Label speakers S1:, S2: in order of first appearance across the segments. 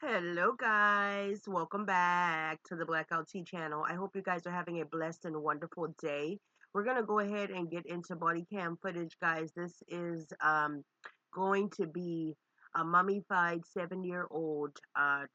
S1: Hello, guys. Welcome back to the Blackout Tea channel. I hope you guys are having a blessed and wonderful day. We're going to go ahead and get into body cam footage, guys. This is going to be a mummified 7-year-old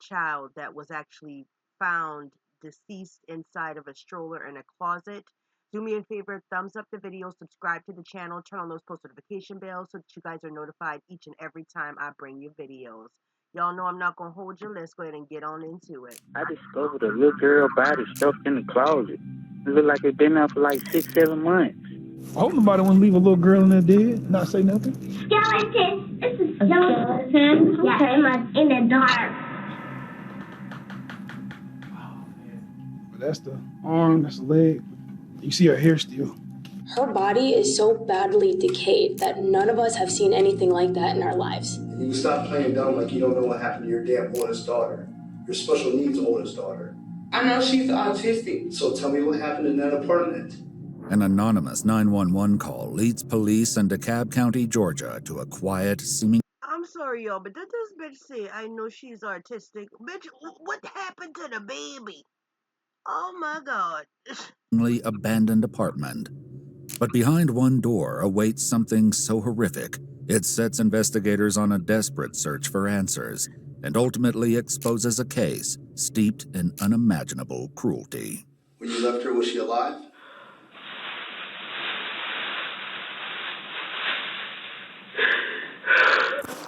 S1: child that was actually found deceased inside of a stroller in a closet. Do me a favor, thumbs up the video, subscribe to the channel, turn on those post notification bells so that you guys are notified each and every time I bring you videos. Y'all know I'm not going to hold you. Let's go ahead and get on into it.
S2: I discovered a little girl body stuffed in the closet. It looked like it been there for like 6, 7 months.
S3: I hope nobody want to leave a little girl in there dead, not say nothing.
S4: Skeleton. It's a skeleton. Yeah, in the dark.
S3: But that's the arm, that's the leg. You see her hair still.
S5: Her body is so badly decayed that none of us have seen anything like that in our lives.
S6: You stop playing dumb like you don't know what happened to your damn oldest daughter. Your special needs oldest daughter.
S7: I know she's autistic.
S6: So tell me what happened in that apartment.
S8: An anonymous 911 call leads police in DeKalb County, Georgia, to a quiet, seeming.
S1: I'm sorry, y'all, but did this bitch say, I know she's artistic? Bitch, what happened to the baby? Oh my God.
S8: Abandoned apartment. But behind one door awaits something so horrific, it sets investigators on a desperate search for answers and ultimately exposes a case steeped in unimaginable cruelty.
S6: When you left her, was she alive?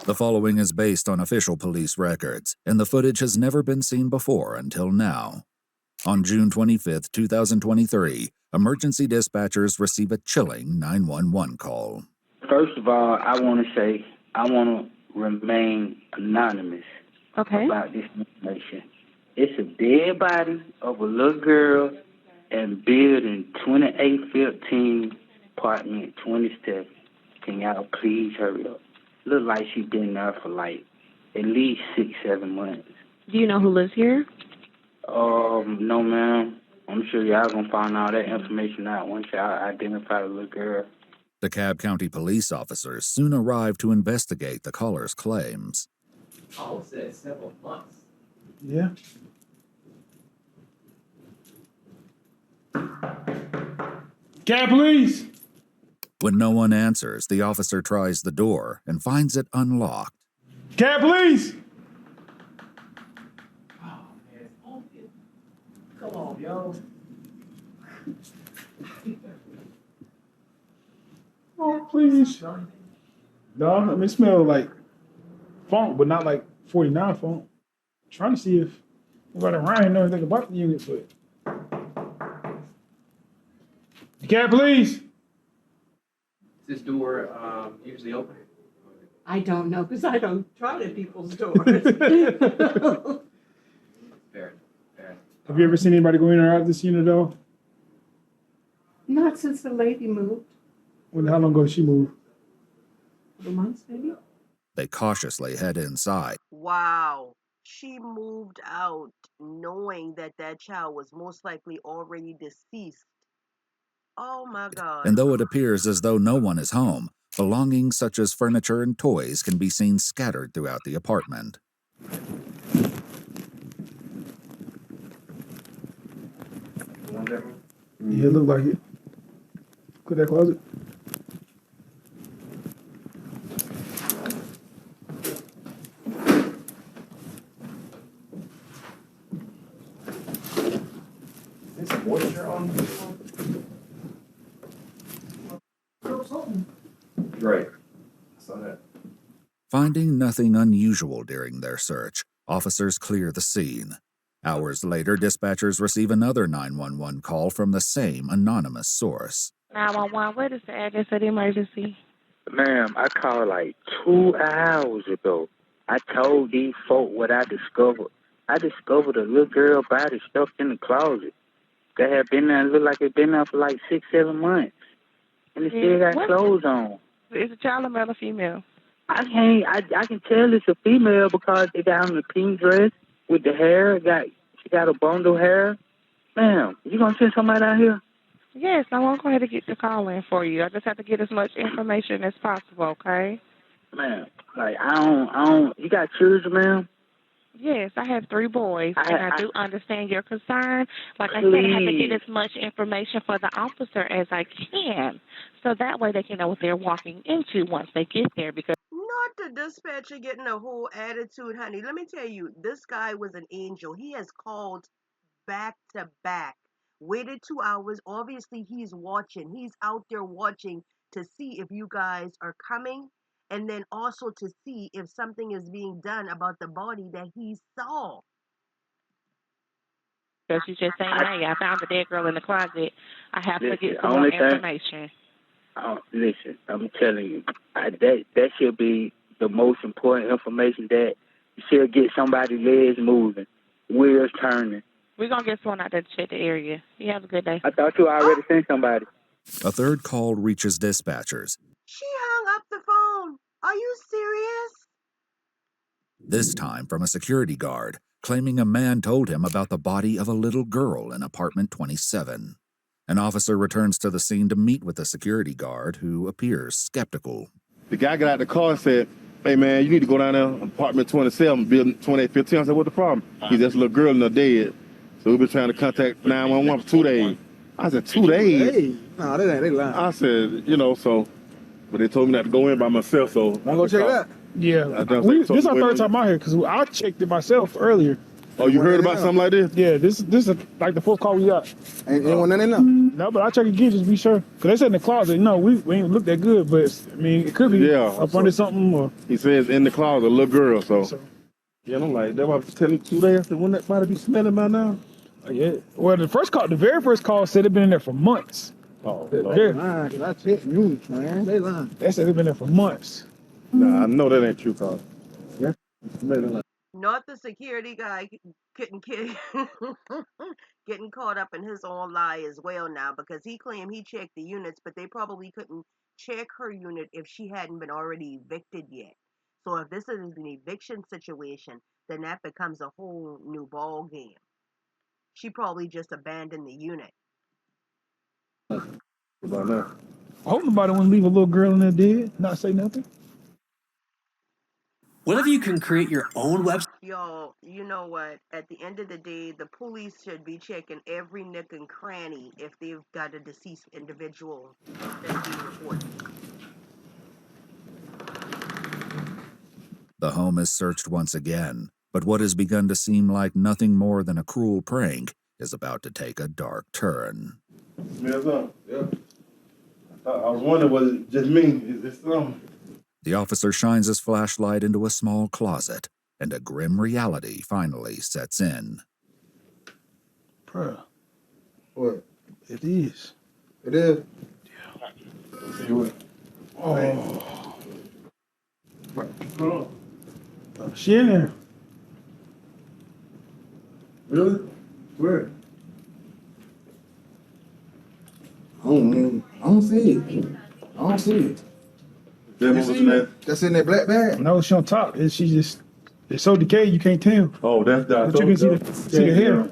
S8: The following is based on official police records, and the footage has never been seen before until now. On June 25, 2023, emergency dispatchers receive a chilling 911 call.
S2: First of all, I want to say I want to remain anonymous about this information. It's a dead body of a little girl in building 2815, apartment 27. Can y'all please hurry up? Look like she been there for like at least 6, 7 months.
S9: Do you know who lives here?
S2: No, ma'am. I'm sure y'all gonna find all that information out once y'all identify the little girl.
S8: DeKalb County police officers soon arrive to investigate the caller's claims.
S10: Oh, said several months.
S3: Yeah. Cat, please.
S8: When no one answers, the officer tries the door and finds it unlocked.
S3: Cat, please.
S10: Oh, man. Come on, yo.
S3: Oh, please. No, I mean, it smells like funk, but not like 49 funk. Trying to see if anybody around knows anything about the unit, but. Cat, please.
S10: Is this door usually open?
S9: I don't know, because I don't try to people's doors.
S10: Fair.
S3: Have you ever seen anybody go in or out of this unit, though?
S9: Not since the lady moved.
S3: How long ago did she move?
S9: A couple months, maybe?
S8: They cautiously head inside.
S1: Wow. She moved out knowing that that child was most likely already deceased. Oh my God.
S8: And though it appears as though no one is home, belongings such as furniture and toys can be seen scattered throughout the apartment.
S3: Yeah, it looked like it. Look at that closet.
S10: Is there moisture on this one? Right. I saw that.
S8: Finding nothing unusual during their search, officers clear the scene. Hours later, dispatchers receive another 911 call from the same anonymous source.
S9: 911, what is the address of the emergency?
S2: Ma'am, I called like 2 hours ago. I told these folk what I discovered. I discovered a little girl body stuffed in the closet. They had been there, looked like it been there for like 6, 7 months. And it still got clothes on.
S9: Is it a child or male or female?
S2: I can tell it's a female because they got on the pink dress with the hair. She got a bundle of hair. Ma'am, you gonna send somebody out here?
S9: Yes, I want to go ahead and get the call in for you. I just have to get as much information as possible, okay?
S2: Ma'am, like I don't. You got children, ma'am?
S9: Yes, I have 3 boys, and I do understand your concern. Like I said, I have to get as much information for the officer as I can, so that way they can know what they're walking into once they get there. Because
S1: Not the dispatcher getting a whole attitude, honey. Let me tell you, this guy was an angel. He has called back to back, waited 2 hours. Obviously, he's watching. He's out there watching to see if you guys are coming, and then also to see if something is being done about the body that he saw.
S9: she's just saying, hey, I found the dead girl in the closet. I have to get some more
S2: only thing,
S9: information.
S2: listen, I'm telling you, that should be the most important information. That you should get somebody's legs moving, wheels turning.
S9: We're going to get someone out there to check the area. You have a good day.
S2: I thought you already sent somebody.
S8: A third call reaches dispatchers.
S1: She hung up the phone. Are you serious?
S8: This time from a security guard, claiming a man told him about the body of a little girl in apartment 27. An officer returns to the scene to meet with the security guard, who appears skeptical.
S11: The guy got out the car and said, hey, man, you need to go down there, apartment 27, building 2815. I said, what's the problem? He's just a little girl in there dead. So we've been trying to contact 911 for 2 days. I said, 2 days?
S12: No, they lying.
S11: I said, but they told me not to go in by myself, so.
S12: I'm going to check that.
S3: Yeah. This is our third time out here, because I checked it myself earlier.
S11: Oh, you heard about something like this?
S3: Yeah, this is like the 4th call we got.
S12: Ain't nothing in there?
S3: No, but I'll check again just to be sure. Because they said in the closet, no, we ain't look that good, but I mean, it could be up under something. Or
S11: he says in the closet, a little girl, so. Yeah, I'm like, that's why I was telling 2 days, I said, wouldn't that might be smelling by now?
S3: Yeah. Well, the very first call said it'd been in there for months.
S11: Oh,
S12: they lying, because I checked news, man. They lying.
S3: They said it'd been there for months.
S11: Nah, I know that ain't true, Carl. Yeah.
S1: Not the security guy getting getting caught up in his own lie as well now, because he claimed he checked the units, but they probably couldn't check her unit if she hadn't been already evicted yet. So if this is an eviction situation, then that becomes a whole new ball game. She probably just abandoned the unit.
S11: About that.
S3: I hope nobody want to leave a little girl in there dead, not say nothing.
S10: What if you can create your own website?
S1: Yo, you know what? At the end of the day, the police should be checking every nook and cranny if they've got a deceased individual that's being reported.
S8: The home is searched once again, but what has begun to seem like nothing more than a cruel prank is about to take a dark turn.
S11: Smells up. Yeah. I was wondering, was it just me? Is this something?
S8: The officer shines his flashlight into a small closet, and a grim reality finally sets in.
S3: Bruh.
S12: What?
S3: It is.
S12: It is?
S11: Yeah. Let's see what.
S3: Oh. She in there.
S12: Really? Where? I don't see it. I don't see it. That's in that black bag?
S3: No, she on top. It's so decayed you can't tell.
S11: Oh, that's that.
S3: But you can see the hair.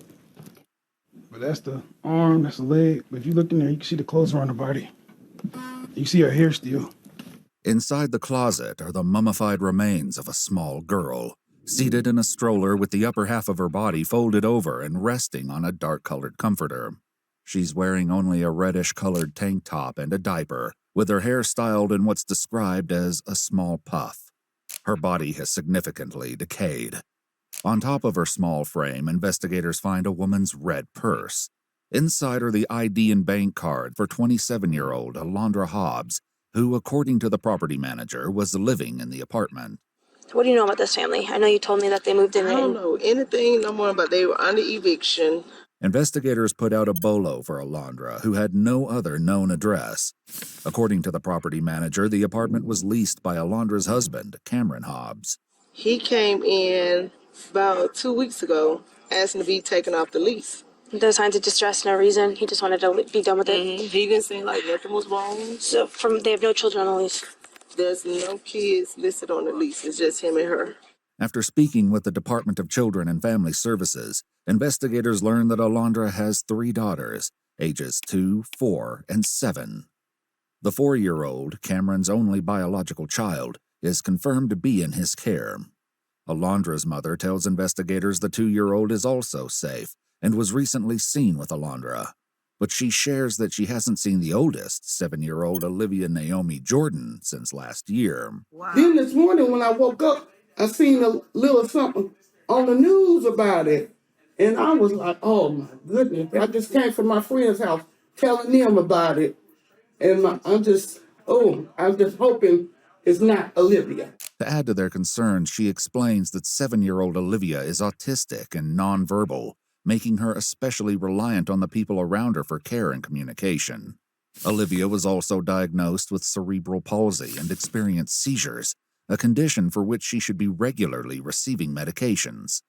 S3: But that's the arm, that's the leg. But if you look in there, you can see the clothes around the body. You see her hair still.
S8: Inside the closet are the mummified remains of a small girl, seated in a stroller with the upper half of her body folded over and resting on a dark-colored comforter. She's wearing only a reddish-colored tank top and a diaper, with her hair styled in what's described as a small puff. Her body has significantly decayed. On top of her small frame, investigators find a woman's red purse. Inside are the ID and bank card for 27-year-old Alondra Hobbs, who, according to the property manager, was living in the apartment.
S5: What do you know about this family? I know you told me that they moved in.
S7: I don't know anything no more about they were under eviction.
S8: Investigators put out a bolo for Alondra, who had no other known address. According to the property manager, the apartment was leased by Alondra's husband, Cameron Hobbs.
S7: He came in about 2 weeks ago, asking to be taken off the lease.
S5: No signs of distress, no reason. He just wanted to be done with it.
S7: He didn't seem like nothing was wrong.
S5: So they have no children on the lease.
S7: There's no kids listed on the lease. It's just him and her.
S8: After speaking with the Department of Children and Family Services, investigators learned that Alondra has 3 daughters, ages 2, 4, and 7. The 4-year-old, Cameron's only biological child, is confirmed to be in his care. Alondra's mother tells investigators the 2-year-old is also safe and was recently seen with Alondra, but she shares that she hasn't seen the oldest, 7-year-old Olivia Naomi Jordan, since last year.
S1: Wow.
S13: Then this morning when I woke up, I seen a little something on the news about it. And I was like, oh my goodness. I just came from my friend's house telling them about it. And I'm just hoping it's not Olivia.
S8: To add to their concerns, she explains that 7-year-old Olivia is autistic and nonverbal, making her especially reliant on the people around her for care and communication. Olivia was also diagnosed with cerebral palsy and experienced seizures, a condition for which she should be regularly receiving medications.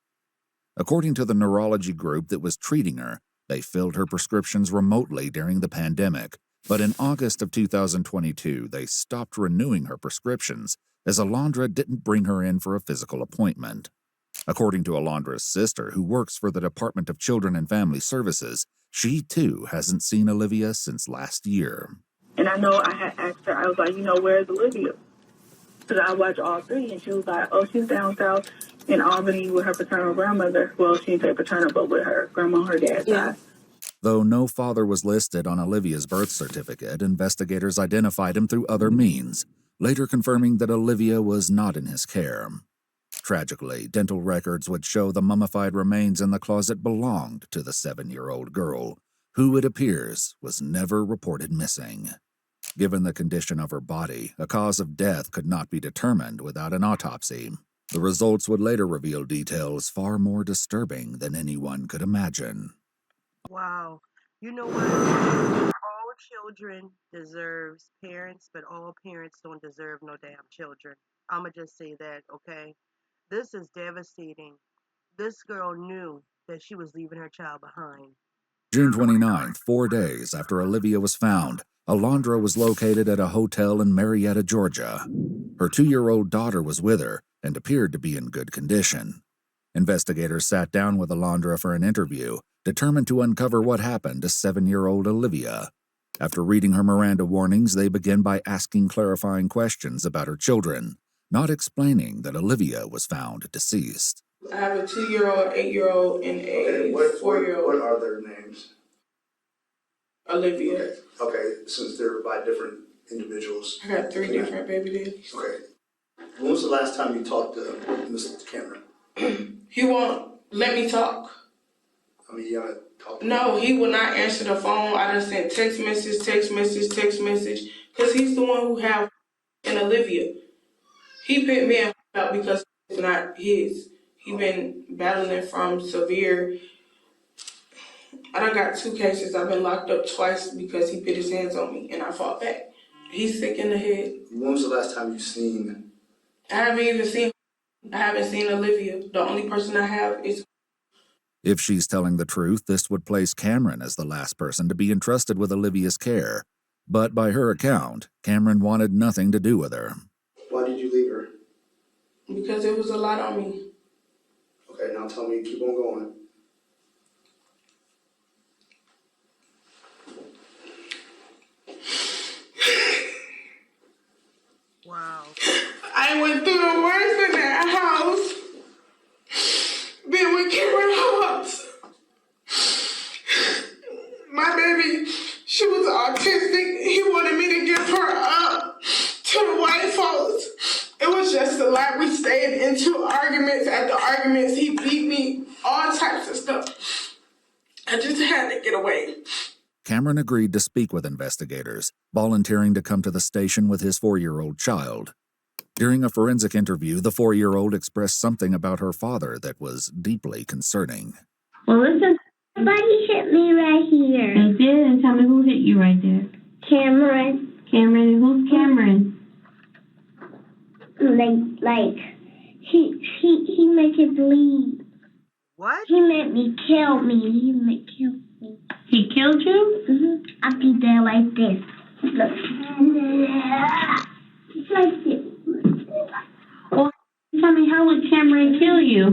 S8: According to the neurology group that was treating her, they filled her prescriptions remotely during the pandemic, but in August of 2022, they stopped renewing her prescriptions as Alondra didn't bring her in for a physical appointment. According to Alondra's sister, who works for the Department of Children and Family Services, she too hasn't seen Olivia since last year.
S14: And I know I had asked her, I was like, where's Olivia? Because I watch all three, and she was like, oh, she's down south in Albany with her paternal grandmother. Well, she didn't say paternal, but with her grandma and her dad. Yeah.
S8: Though no father was listed on Olivia's birth certificate, investigators identified him through other means, later confirming that Olivia was not in his care. Tragically, dental records would show the mummified remains in the closet belonged to the 7-year-old girl, who, it appears, was never reported missing. Given the condition of her body, a cause of death could not be determined without an autopsy. The results would later reveal details far more disturbing than anyone could imagine.
S1: Wow. You know what? All children deserves parents, but all parents don't deserve no damn children. I'ma just say that, okay? This is devastating. This girl knew that she was leaving her child behind.
S8: June 29th, 4 days after Olivia was found, Alondra was located at a hotel in Marietta, Georgia. Her 2-year-old daughter was with her and appeared to be in good condition. Investigators sat down with Alondra for an interview, determined to uncover what happened to 7-year-old Olivia. After reading her Miranda warnings, they began by asking clarifying questions about her children, not explaining that Olivia was found deceased.
S7: I have a 2-year-old, 8-year-old, and a 4-year-old.
S6: What are their names?
S7: Olivia.
S6: Okay, since they're by different individuals.
S7: I got 3 different baby daddies.
S6: Okay. When was the last time you talked to Mr. Cameron?
S7: He won't let me talk.
S6: I mean, you gotta talk.
S7: No, he will not answer the phone. I done sent text message, because he's the one who have an Olivia. He picked me up because it's not his. He been battling from severe. I done got 2 cases. I've been locked up twice because he put his hands on me and I fought back. He's sick in the head.
S6: When was the last time you seen?
S7: I haven't seen Olivia. The only person I have is.
S8: If she's telling the truth, this would place Cameron as the last person to be entrusted with Olivia's care. But by her account, Cameron wanted nothing to do with her.
S6: Why did you leave her?
S7: Because it was a lot on me.
S6: Okay, now tell me, keep on going.
S1: Wow.
S7: I went through the worst in that house. Being with Cameron Hobbs. My baby, she was autistic. He wanted me to give her up to the white folks. It was just a lot. We stayed into arguments after arguments. He beat me, all types of stuff. I just had to get away.
S8: Cameron agreed to speak with investigators, volunteering to come to the station with his 4-year-old child. During a forensic interview, the 4-year-old expressed something about her father that was deeply concerning.
S4: Well, listen. Somebody hit me right here.
S15: They did? And tell me who hit you right there.
S4: Cameron.
S15: Cameron? Who's Cameron?
S4: Like, he make it bleed.
S1: What?
S4: He made me kill me. He made kill me.
S15: He killed you?
S4: Mm-hmm. I'll be there like this. Look. It's like this.
S15: Well, tell me, how would Cameron kill you?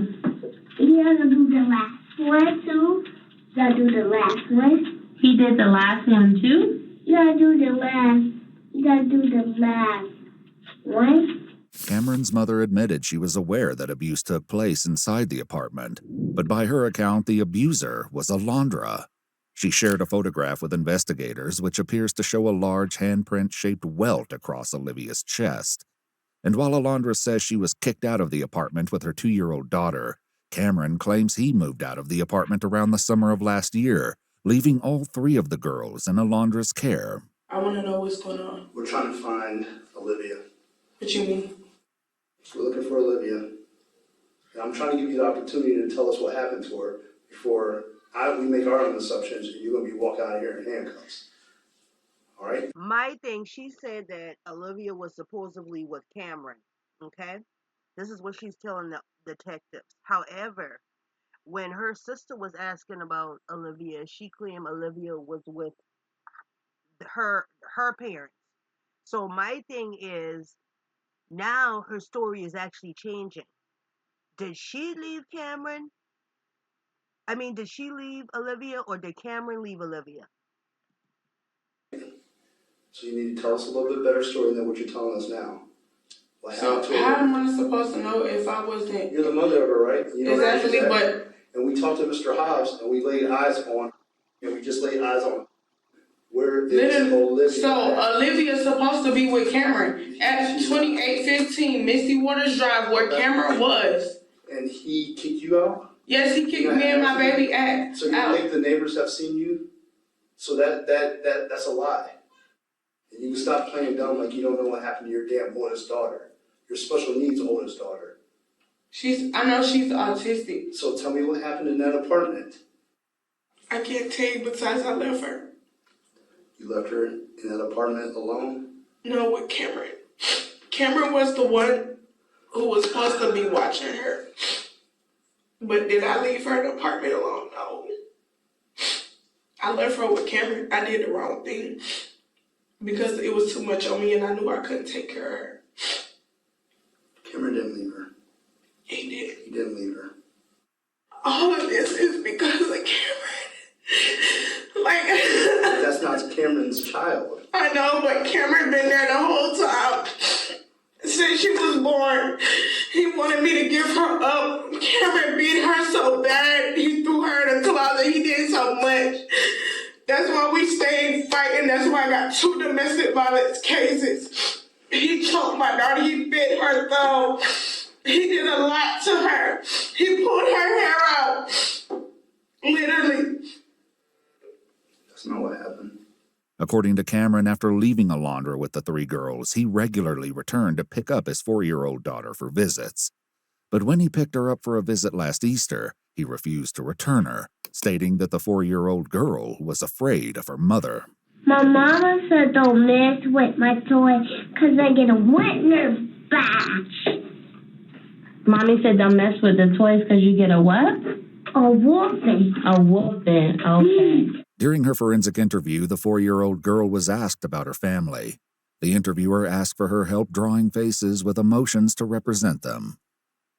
S4: You gotta do the last one, too. You gotta do the last one.
S15: He did the last one, too?
S4: You gotta do the last one.
S8: Cameron's mother admitted she was aware that abuse took place inside the apartment, but by her account, the abuser was Alondra. She shared a photograph with investigators which appears to show a large handprint-shaped welt across Olivia's chest. And while Alondra says she was kicked out of the apartment with her 2-year-old daughter, Cameron claims he moved out of the apartment around the summer of last year, leaving all 3 of the girls in Alondra's care.
S7: I want to know what's going on.
S6: We're trying to find Olivia.
S7: What you mean?
S6: We're looking for Olivia. And I'm trying to give you the opportunity to tell us what happened to her before we make our own assumptions and you're going to be walking out of here in handcuffs. All right?
S1: My thing, she said that Olivia was supposedly with Cameron. Okay? This is what she's telling the detectives. However, when her sister was asking about Olivia, she claimed Olivia was with her parents. So my thing is, now her story is actually changing. Did she leave Cameron? I mean, did she leave Olivia or did Cameron leave Olivia?
S6: So you need to tell us a little bit better story than what you're telling us now.
S7: So how am I supposed to know if I wasn't?
S6: You're the mother of her, right? You know
S7: exactly, but...
S6: And we talked to Mr. Hobbs and we laid eyes on, we just laid eyes on where is Olivia.
S7: So Olivia's supposed to be with Cameron at 2815 Misty Waters Drive where Cameron was.
S6: And he kicked you out?
S7: Yes, he kicked me and my baby out.
S6: So you think the neighbors have seen you? So that's a lie. And you can stop playing dumb like you don't know what happened to your damn oldest daughter. Your special needs oldest daughter.
S7: I know she's autistic.
S6: So tell me what happened in that apartment.
S7: I can't tell you besides I left her.
S6: You left her in that apartment alone?
S7: No, with Cameron. Cameron was the one who was supposed to be watching her. But did I leave her in the apartment alone? No. I left her with Cameron. I did the wrong thing. Because it was too much on me and I knew I couldn't take care of her.
S6: Cameron didn't leave her.
S7: He did.
S6: He didn't leave her.
S7: All of this is because of Cameron.
S6: That's not Cameron's child.
S7: I know, but Cameron been there the whole time. Since she was born. He wanted me to give her up. Cameron beat her so bad. He threw her in the closet. He did so much. That's why we stayed fighting. That's why I got 2 domestic violence cases. He choked my daughter. He bit her thumb. He did a lot to her. He pulled her hair out. Literally.
S6: That's not what happened.
S8: According to Cameron, after leaving Alondra with the 3 girls, he regularly returned to pick up his 4-year-old daughter for visits. But when he picked her up for a visit last Easter, he refused to return her, stating that the 4-year-old girl was afraid of her mother.
S15: My mama said don't mess with my toy because I get a wet in her back. Mommy said don't mess with the toys because you get a what? A whooping. A whooping, okay.
S8: During her forensic interview, the 4-year-old girl was asked about her family. The interviewer asked for her help drawing faces with emotions to represent them.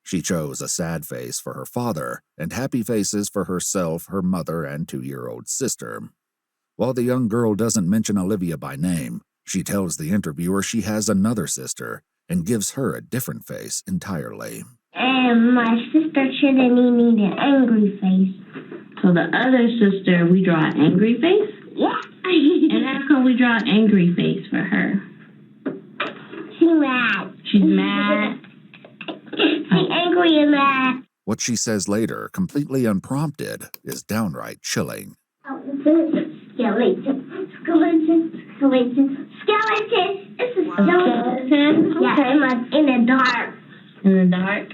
S8: She chose a sad face for her father and happy faces for herself, her mother, and 2-year-old sister. While the young girl doesn't mention Olivia by name, she tells the interviewer she has another sister and gives her a different face entirely.
S15: And my sister shouldn't need an angry face.
S16: So the other sister, we draw an angry face?
S15: Yeah.
S16: And how come we draw an angry face for her?
S15: She's mad.
S16: She's mad?
S15: She's angry and mad.
S8: What she says later, completely unprompted, is downright chilling.
S15: Skeleton. Skeleton. Skeleton. It's a skeleton. Yeah, in the dark.
S16: In the dark?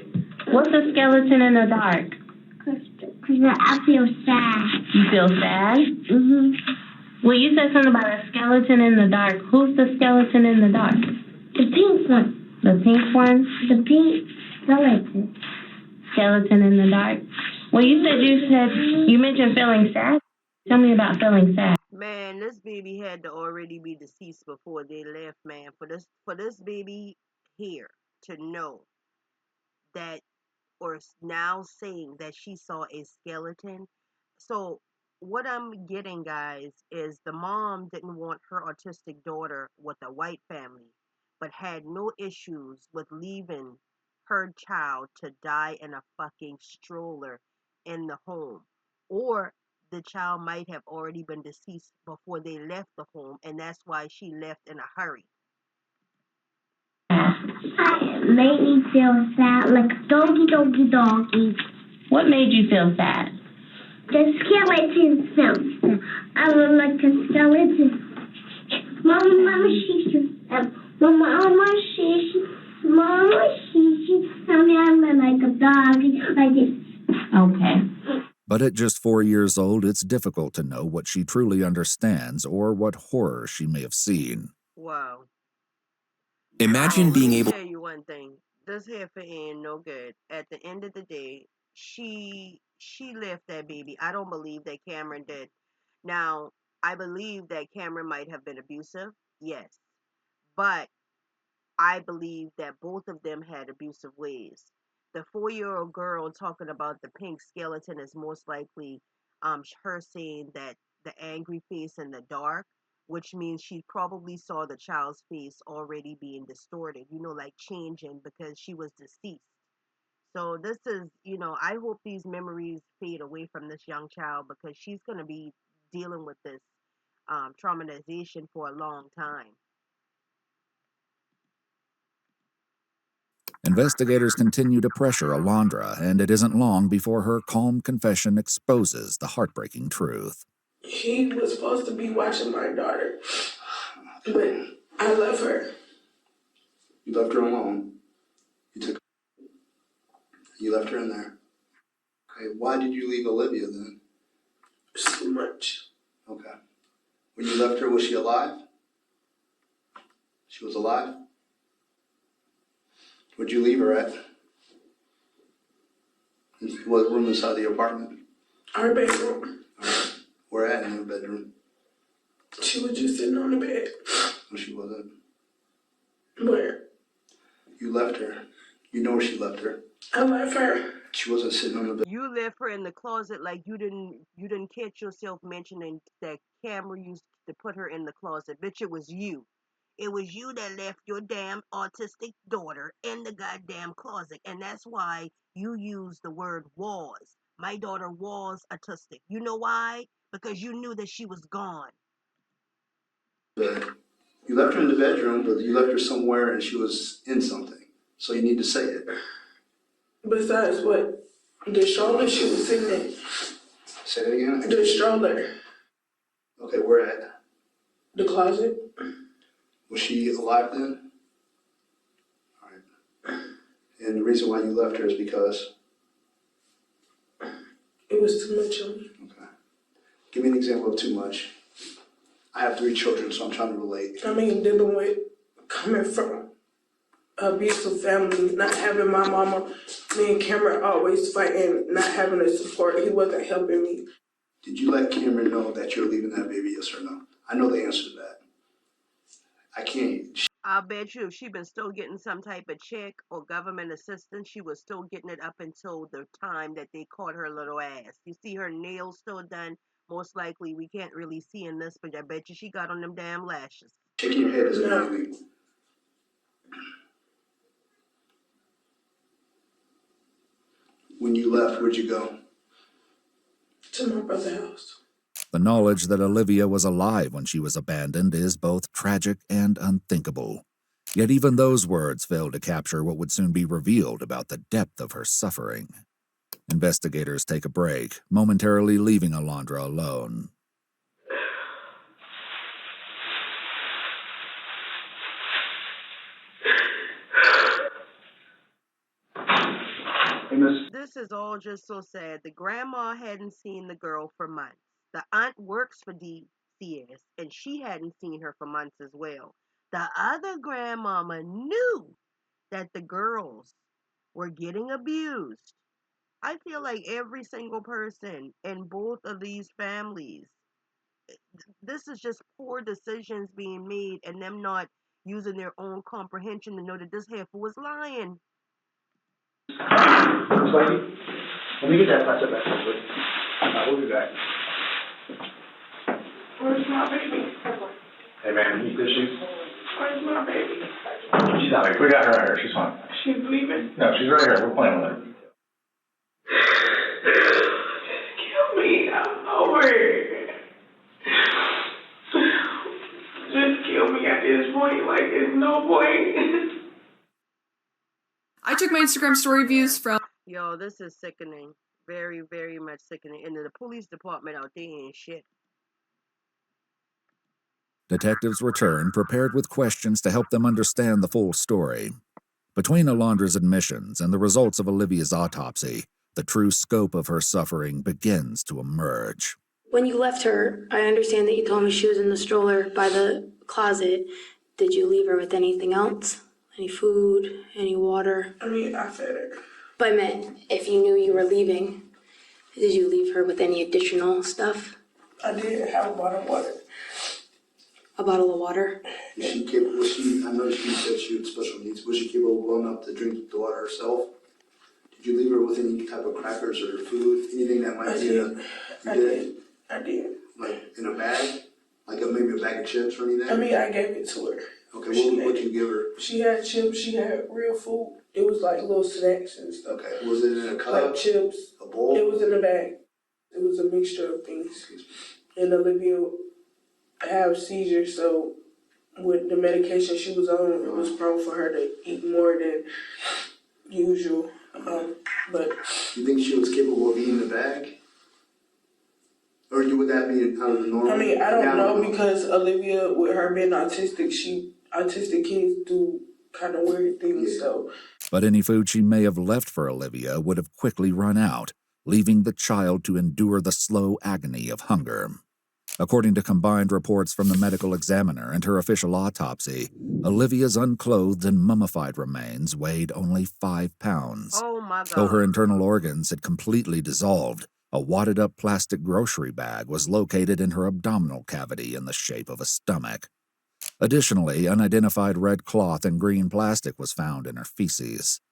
S16: What's a skeleton in the dark?
S15: Because I feel sad.
S16: You feel sad?
S15: Mm-hmm.
S16: Well, you said something about a skeleton in the dark. Who's the skeleton in the dark?
S15: The pink one.
S16: The pink one?
S15: The pink skeleton.
S16: Skeleton in the dark. Well, you mentioned feeling sad. Tell me about feeling sad.
S1: Man, this baby had to already be deceased before they left, man. For this baby here to know that, or now saying that she saw a skeleton. So what I'm getting, guys, is the mom didn't want her autistic daughter with a white family. but had no issues with leaving her child to die in a fucking stroller in the home. Or the child might have already been deceased before they left the home, and that's why she left in a hurry.
S15: It made me feel sad, like doggy.
S16: What made you feel sad?
S15: The skeleton sounds. I was like a skeleton. Mama, she. Tell me I'm like a doggy, like this.
S16: Okay.
S8: But at just 4 years old, it's difficult to know what she truly understands or what horror she may have seen.
S1: Wow.
S17: Imagine being able.
S1: Let me tell you one thing. This heifer ain't no good. At the end of the day, she left that baby. I don't believe that Cameron did. Now, I believe that Cameron might have been abusive. Yes. But I believe that both of them had abusive ways. The 4-year-old girl talking about the pink skeleton is most likely her saying that the angry face in the dark, which means she probably saw the child's face already being distorted, like changing because she was deceased. So this is, I hope these memories fade away from this young child because she's going to be dealing with this traumatization for a long time.
S8: Investigators continue to pressure Alondra, and it isn't long before her calm confession exposes the heartbreaking truth.
S7: He was supposed to be watching my daughter, but I left her.
S6: You left her alone. You left her in there. Okay, why did you leave Olivia then?
S7: So much.
S6: Okay. When you left her, was she alive? She was alive? Where'd you leave her at? What room inside the apartment?
S7: Our bedroom.
S6: Right. Where at in your bedroom?
S7: She was just sitting on the bed.
S6: No, she wasn't.
S7: Where?
S6: You left her. You know where she left her.
S7: I left her.
S6: She wasn't sitting on the bed.
S1: You left her in the closet like you didn't catch yourself mentioning that Cameron used to put her in the closet. Bitch, it was you. It was you that left your damn autistic daughter in the goddamn closet. And that's why you use the word was. My daughter was autistic. You know why? Because you knew that she was gone.
S6: You left her in the bedroom, but you left her somewhere and she was in something. So you need to say it.
S7: Besides what? The stroller she was sitting in.
S6: Say it again?
S7: The stroller.
S6: Okay, where at?
S7: The closet.
S6: Was she alive then? All right. And the reason why you left her is because?
S7: It was too much of me.
S6: Okay. Give me an example of too much. I have 3 children, so I'm trying to relate.
S7: I mean, dealing with coming from an abusive family, not having my mama, me and Cameron always fighting, not having the support. He wasn't helping me.
S6: Did you let Cameron know that you're leaving that baby, yes or no? I know the answer to that. I can't.
S1: I'll bet you if she'd been still getting some type of check or government assistance, she was still getting it up until the time that they caught her little ass. You see her nails still done. Most likely, we can't really see in this, but I bet you she got on them damn lashes.
S6: Shaking your head is illegal. When you left, where'd you go?
S7: To my brother's house.
S8: The knowledge that Olivia was alive when she was abandoned is both tragic and unthinkable. Yet even those words fail to capture what would soon be revealed about the depth of her suffering. Investigators take a break, momentarily leaving Alondra alone.
S1: This is all just so sad. The grandma hadn't seen the girl for months. The aunt works for DCS, and she hadn't seen her for months as well. The other grandmama knew that the girls were getting abused. I feel like every single person in both of these families, this is just poor decisions being made and them not using their own comprehension to know that this heifer was lying.
S10: Let me get that plastic back real quick. We'll be back.
S7: Where's my baby?
S10: Hey man, you need tissues?
S7: Where's my baby?
S10: She's not here. We got her right here. She's fine.
S7: She's leaving.
S10: No, she's right here. We're playing with her.
S7: Kill me. I'm over it. Just kill me at this point. Like, there's no point.
S18: I took my Instagram story views from...
S1: Yo, this is sickening. Very, very much sickening. And the police department out there ain't shit.
S8: Detectives return prepared with questions to help them understand the full story. Between Alondra's admissions and the results of Olivia's autopsy, the true scope of her suffering begins to emerge.
S5: When you left her, I understand that you told me she was in the stroller by the closet. Did you leave her with anything else? Any food? Any water?
S7: I mean, I fed her.
S5: But I meant, if you knew you were leaving, did you leave her with any additional stuff?
S7: I did have a bottle of water.
S5: A bottle of water?
S6: I know she said she had special needs. Was she capable enough to drink the water herself? Did you leave her with any type of crackers or food? Anything that might be in a...
S7: I did.
S6: Like in a bag? Like maybe a bag of chips or anything?
S7: I mean, I gave it to her.
S6: Okay, what did you give her?
S7: She had chips, she had real food. It was like little snacks and stuff.
S6: Okay, was it in a cup?
S7: Like chips.
S6: A bowl?
S7: It was in a bag. It was a mixture of things. And Olivia had seizures, so with the medication she was on, it was prone for her to eat more than usual. But
S6: you think she was capable of eating the bag? Or would that be out of the normal?
S7: I mean, I don't know because Olivia, with her being autistic, autistic kids do kind of weird things, so.
S8: But any food she may have left for Olivia would have quickly run out, leaving the child to endure the slow agony of hunger. According to combined reports from the medical examiner and her official autopsy, Olivia's unclothed and mummified remains weighed only 5 pounds.
S1: Oh my God.
S8: Though her internal organs had completely dissolved, a wadded-up plastic grocery bag was located in her abdominal cavity in the shape of a stomach. Additionally, unidentified red cloth and green plastic was found in her feces.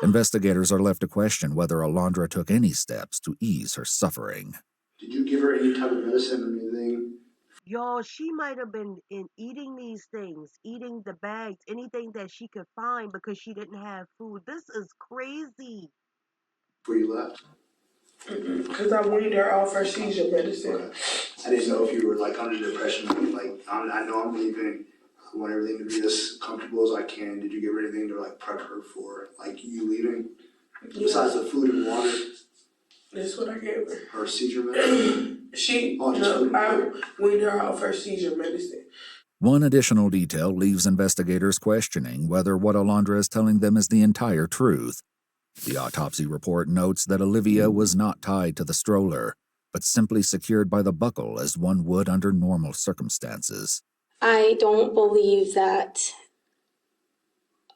S8: Investigators are left to question whether Alondra took any steps to ease her suffering.
S6: Did you give her any type of medicine or anything?
S1: Yo, she might have been eating these things, eating the bags, anything that she could find because she didn't have food. This is crazy.
S6: Before you left?
S7: Because I weaned her off her seizure medicine.
S6: Okay. I didn't know if you were like under depression. Like, I know I'm leaving. I want everything to be as comfortable as I can. Did you give her anything to like prep her for like you leaving? Yeah. Besides the food and water?
S7: That's what I gave her.
S6: Her seizure medicine?
S7: I weaned her off her seizure medicine.
S8: One additional detail leaves investigators questioning whether what Alondra is telling them is the entire truth. The autopsy report notes that Olivia was not tied to the stroller, but simply secured by the buckle as one would under normal circumstances.
S5: I don't believe that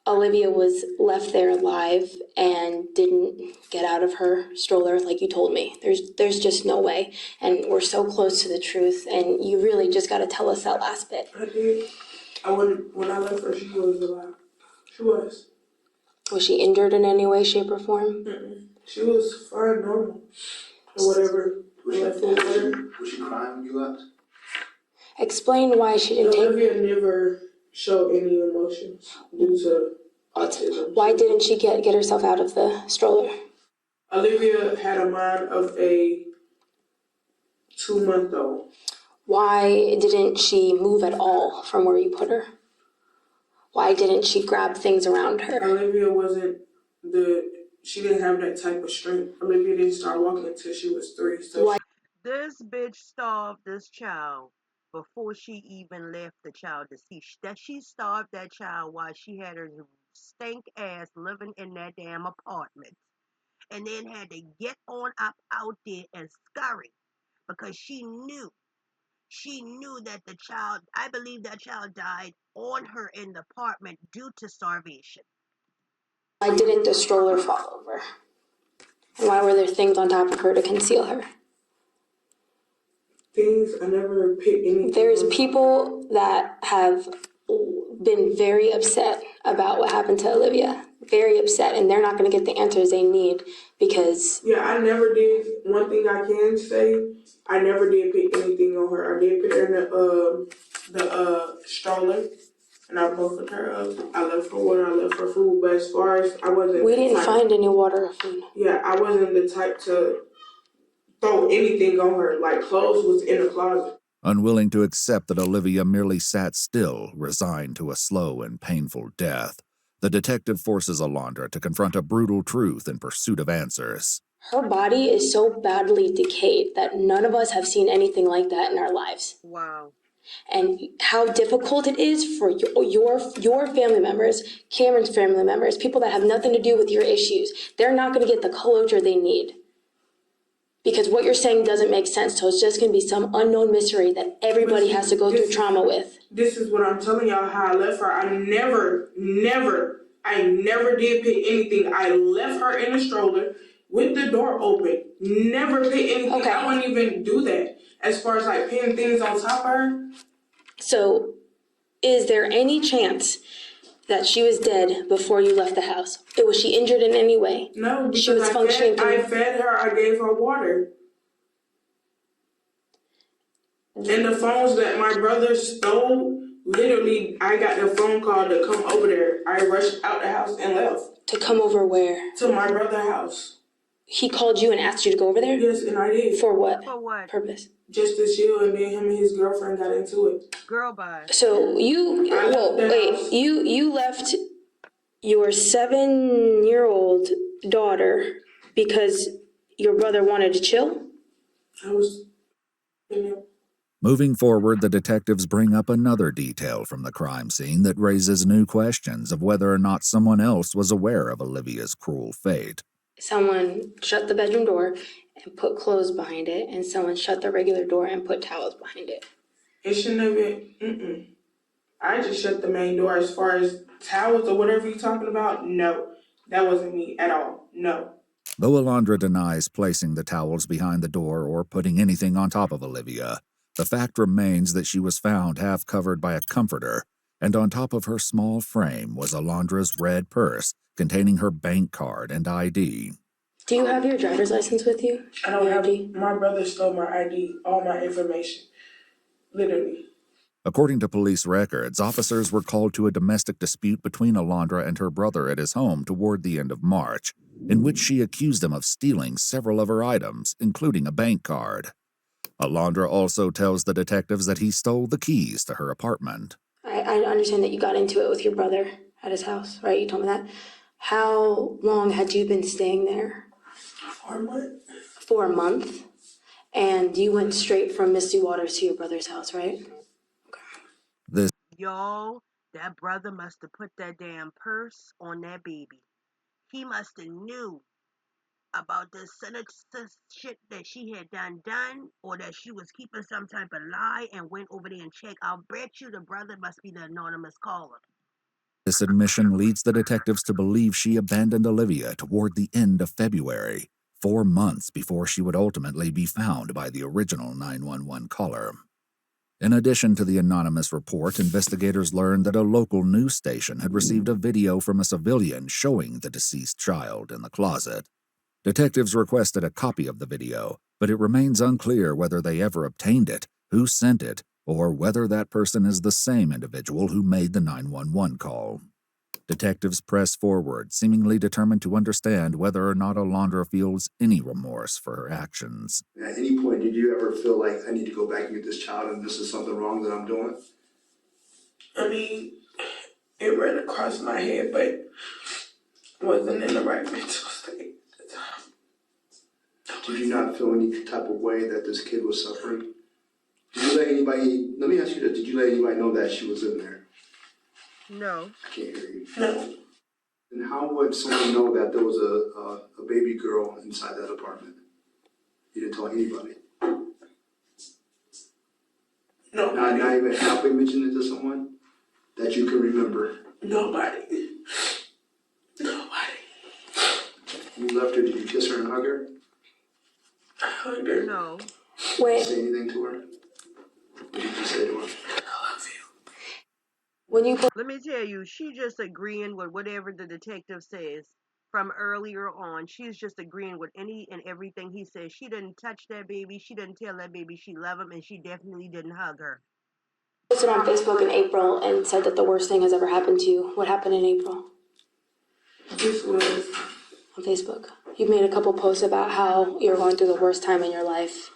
S5: Olivia was left there alive and didn't get out of her stroller like you told me. There's just no way. And we're so close to the truth, and you really just got to tell us that last bit.
S7: I did. When I left her, she was alive. She was.
S5: Was she injured in any way, shape, or form?
S7: Mm-mm. She was fine, normal. Or whatever.
S6: Was she crying when you left?
S5: Explain why she didn't
S7: Olivia never showed any emotions due to autism.
S5: Why didn't she get herself out of the stroller?
S7: Olivia had a mind of a 2-month-old.
S5: Why didn't she move at all from where you put her? Why didn't she grab things around her?
S7: Olivia she didn't have that type of strength. Olivia didn't start walking until she was 3. So
S5: why?
S1: This bitch starved this child before she even left the child to see. That she starved that child while she had her stank ass living in that damn apartment. And then had to get on up out there and scurry because she knew that the child, I believe that child died on her in the apartment due to starvation.
S5: Why didn't the stroller fall over? And why were there things on top of her to conceal her?
S7: Things, I never picked anything.
S5: There's people that have been very upset about what happened to Olivia. Very upset, and they're not going to get the answers they need because...
S7: Yeah, I never did. One thing I can say, I never did pick anything on her. I did put her in the stroller, and I broke her up. I left her water, I left her food, but as far as I wasn't.
S5: We didn't find any water or food.
S7: Yeah, I wasn't the type to throw anything on her. Like clothes was in the closet.
S8: Unwilling to accept that Olivia merely sat still, resigned to a slow and painful death, the detective forces Alondra to confront a brutal truth in pursuit of answers.
S5: Her body is so badly decayed that none of us have seen anything like that in our lives.
S1: Wow.
S5: And how difficult it is for your family members, Cameron's family members, people that have nothing to do with your issues. They're not going to get the closure they need. Because what you're saying doesn't make sense. So it's just going to be some unknown mystery that everybody has to go through trauma with.
S7: This is what I'm telling y'all how I left her. I never did pick anything. I left her in a stroller with the door open. Never pick anything. Okay. I wouldn't even do that. As far as like putting things on top of her.
S5: So is there any chance that she was dead before you left the house? Was she injured in any way?
S7: No, because
S5: she was functioning.
S7: I fed her. I gave her water. And the phones that my brother stole, literally, I got the phone call to come over there. I rushed out the house and left.
S5: To come over where?
S7: To my brother's house.
S5: He called you and asked you to go over there?
S7: Yes, and I did.
S5: For what?
S1: For what?
S5: Purpose?
S7: Just to chill, and then him and his girlfriend got into it.
S1: Girl, bye.
S5: So you left your 7-year-old daughter because your brother wanted to chill?
S7: I was.
S8: Moving forward, the detectives bring up another detail from the crime scene that raises new questions of whether or not someone else was aware of Olivia's cruel fate.
S5: Someone shut the bedroom door and put clothes behind it, and someone shut the regular door and put towels behind it.
S7: It shouldn't have been. I just shut the main door. As far as towels or whatever you're talking about, no. That wasn't me at all. No.
S8: Though Alondra denies placing the towels behind the door or putting anything on top of Olivia, the fact remains that she was found half covered by a comforter, and on top of her small frame was Alondra's red purse containing her bank card and ID.
S5: Do you have your driver's license with you?
S7: I don't have ID. My brother stole my ID, all my information. Literally.
S8: According to police records, officers were called to a domestic dispute between Alondra and her brother at his home toward the end of March, in which she accused him of stealing several of her items, including a bank card. Alondra also tells the detectives that he stole the keys to her apartment.
S5: I understand that you got into it with your brother at his house, right? You told me that. How long had you been staying there?
S7: 4 months.
S5: For a month? And you went straight from Misty Waters to your brother's house, right?
S8: This
S1: Y'all, that brother must have put that damn purse on that baby. He must have knew about this sinister shit that she had done, or that she was keeping some type of lie and went over there and checked. I'll bet you the brother must be the anonymous caller.
S8: This admission leads the detectives to believe she abandoned Olivia toward the end of February, 4 months before she would ultimately be found by the original 911 caller. In addition to the anonymous report, investigators learned that a local news station had received a video from a civilian showing the deceased child in the closet. Detectives requested a copy of the video, but it remains unclear whether they ever obtained it, who sent it, or whether that person is the same individual who made the 911 call. Detectives press forward, seemingly determined to understand whether or not Alondra feels any remorse for her actions.
S6: At any point, did you ever feel like, I need to go back and get this child and this is something wrong that I'm doing?
S7: I mean, it ran across my head, but wasn't in the right mental state at the time.
S6: Did you not feel any type of way that this kid was suffering? Did you let anybody, let me ask you this, did you let anybody know that she was in there?
S1: No.
S6: I can't hear you.
S7: No.
S6: And how would someone know that there was a baby girl inside that apartment? You didn't tell anybody.
S7: No.
S6: Not even halfway mention it to someone that you can remember.
S7: Nobody.
S6: You left her, did you kiss her and hug her?
S7: I hugged her.
S1: No.
S6: Did you say anything to her? What did you say to her?
S1: Let me tell you, she just agreeing with whatever the detective says from earlier on. She's just agreeing with any and everything he says. She didn't touch that baby. She didn't tell that baby she loved him, and she definitely didn't hug her.
S5: Posted on Facebook in April and said that the worst thing has ever happened to you. What happened in April?
S7: This was
S5: on Facebook. You made a couple posts about how you're going through the worst time in your life.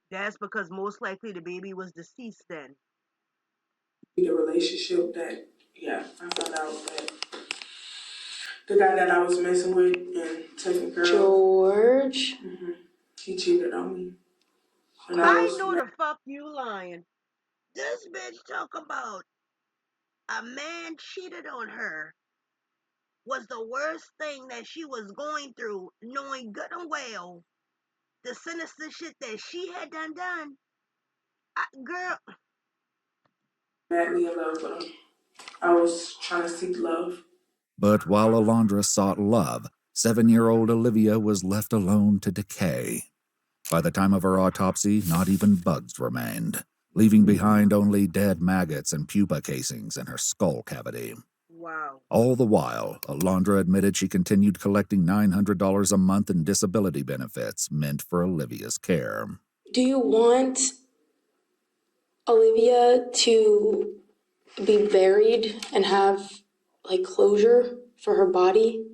S1: That's because most likely the baby was deceased then.
S7: The relationship that, I found out that the guy that I was messing with and taking care of.
S5: George?
S7: He cheated on me. And
S1: I know the fuck you lying. This bitch talk about a man cheated on her was the worst thing that she was going through, knowing good and well the sinister shit that she had done. Girl.
S7: Madly in love with him. I was trying to seek love.
S8: But while Alondra sought love, 7-year-old Olivia was left alone to decay. By the time of her autopsy, not even bugs remained, leaving behind only dead maggots and pupa casings in her skull cavity.
S1: Wow.
S8: All the while, Alondra admitted she continued collecting $900 a month in disability benefits meant for Olivia's care.
S5: Do you want Olivia to be buried and have closure for her body?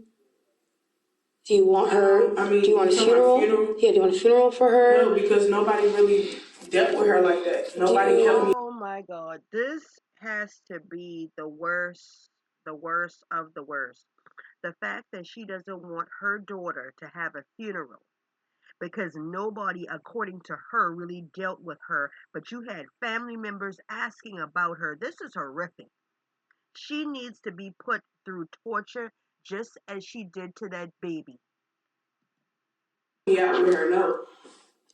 S5: Do you want her? Do you want a funeral? Yeah, do you want a funeral for her?
S7: No, because nobody really dealt with her like that. Nobody helped me.
S1: Oh my God, this has to be the worst of the worst. The fact that she doesn't want her daughter to have a funeral because nobody, according to her, really dealt with her, but you had family members asking about her. This is horrific. She needs to be put through torture just as she did to that baby.
S7: Yeah, with her, no.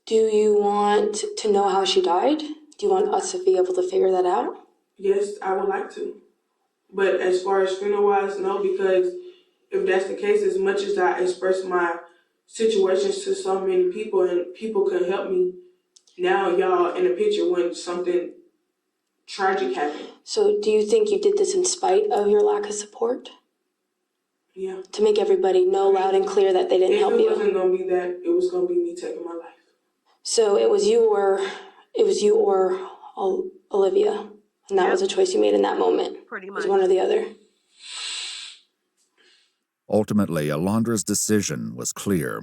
S5: Do you want to know how she died? Do you want us to be able to figure that out?
S7: Yes, I would like to. But as far as funeral-wise, no, because if that's the case, as much as I express my situations to so many people and people could help me, now y'all in the picture when something tragic happened.
S5: So do you think you did this in spite of your lack of support?
S7: Yeah.
S5: To make everybody know loud and clear that they didn't help you?
S7: If it wasn't going to be that, it was going to be me taking my life.
S5: So it was you or Olivia, and that was a choice you made in that moment.
S1: Pretty much.
S5: It was one or the other.
S8: Ultimately, Alondra's decision was clear.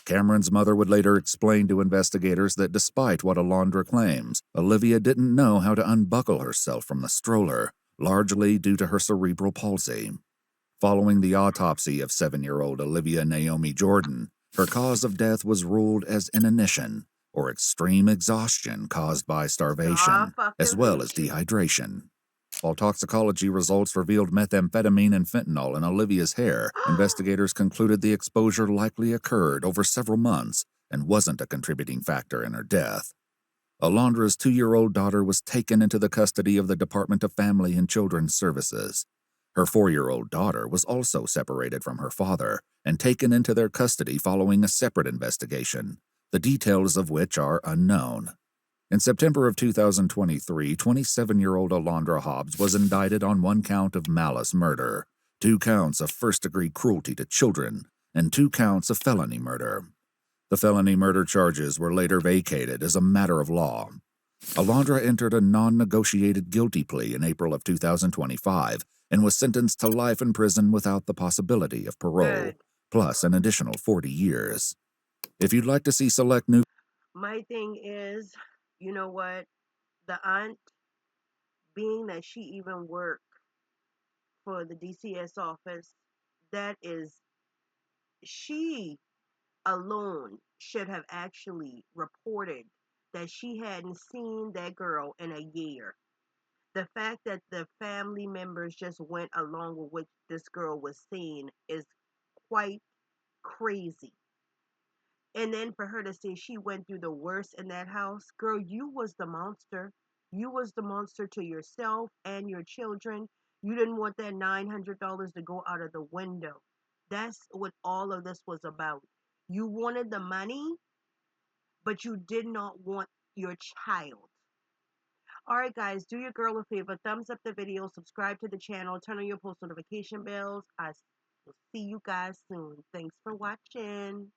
S8: Cameron's mother would later explain to investigators that despite what Alondra claims, Olivia didn't know how to unbuckle herself from the stroller, largely due to her cerebral palsy. Following the autopsy of 7-year-old Olivia Naomi Jordan, her cause of death was ruled as inanition, or extreme exhaustion caused by starvation, as well as dehydration. While toxicology results revealed methamphetamine and fentanyl in Olivia's hair, investigators concluded the exposure likely occurred over several months and wasn't a contributing factor in her death. Alondra's 2-year-old daughter was taken into the custody of the Department of Family and Children's Services. Her 4-year-old daughter was also separated from her father and taken into their custody following a separate investigation, the details of which are unknown. In September of 2023, 27-year-old Alondra Hobbs was indicted on 1 count of malice murder, 2 counts of first-degree cruelty to children, and 2 counts of felony murder. The felony murder charges were later vacated as a matter of law. Alondra entered a non-negotiated guilty plea in April of 2025 and was sentenced to life in prison without the possibility of parole, plus an additional 40 years. If you'd like to see select new...
S1: My thing is, you know what? The aunt, being that she even worked for the DCS office, she alone should have actually reported that she hadn't seen that girl in a year. The fact that the family members just went along with what this girl was saying is quite crazy. And then for her to say she went through the worst in that house, girl, you was the monster. You was the monster to yourself and your children. You didn't want that $900 to go out of the window. That's what all of this was about. You wanted the money, but you did not want your child. Alright guys, do your girl a favor. Thumbs up the video, subscribe to the channel, turn on your post notification bells. I will see you guys soon. Thanks for watching.